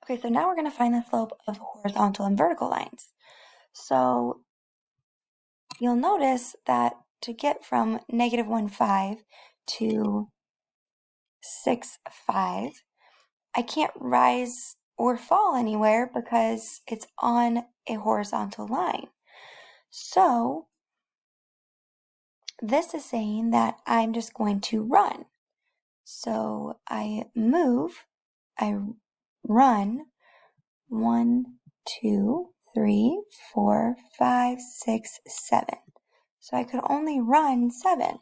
Okay, so now we're going to find the slope of horizontal and vertical lines. So you'll notice that to get from -1, 5 to 6, 5, I can't rise or fall anywhere because it's on a horizontal line. So this is saying that I'm just going to run. So I move, I run 1, 2, 3, 4, 5, 6, 7. So I could only run 7.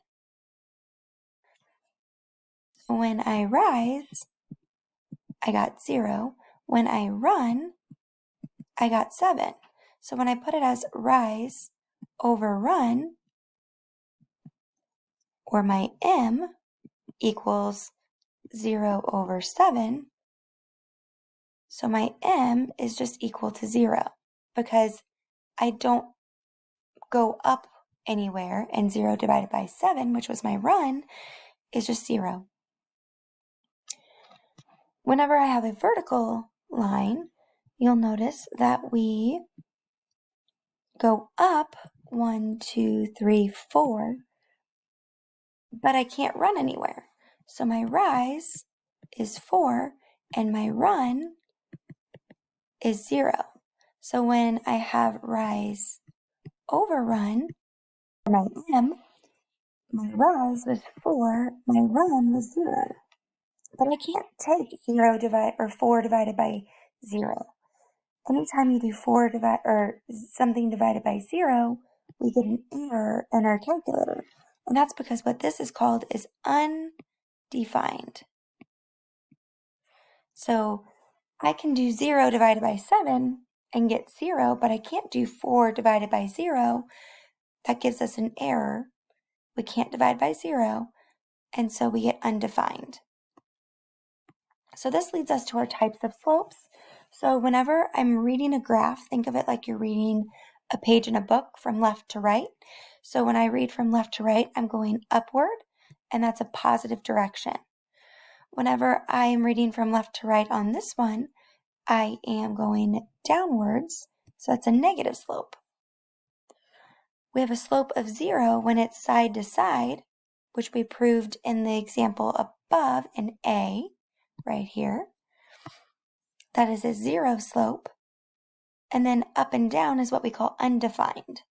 So when I rise, I got 0. When I run, I got 7. So when I put it as rise over run, or my m equals 0 over 7, so my m is just equal to 0 because I don't go up anywhere, and 0 divided by 7, which was my run, is just 0. Whenever I have a vertical line, you'll notice that we go up 1, 2, 3, 4, but I can't run anywhere. So my rise is 4 and my run is 0. So when I have rise over run, my m, my rise was 4, my run was 0. But I can't take 4 divided by 0. Anytime you do 4 or something divided by 0, we get an error in our calculator. And that's because what this is called is undefined. So I can do 0 divided by 7 and get 0, but I can't do 4 divided by 0. That gives us an error. We can't divide by 0, and so we get undefined. So this leads us to our types of slopes. So whenever I'm reading a graph, think of it like you're reading a page in a book from left to right. So when I read from left to right, I'm going upward, and that's a positive direction. Whenever I am reading from left to right on this one, I am going downwards, so that's a negative slope. We have a slope of 0 when it's side to side, which we proved in the example above in A, right here. That is a 0 slope. And then up and down is what we call undefined.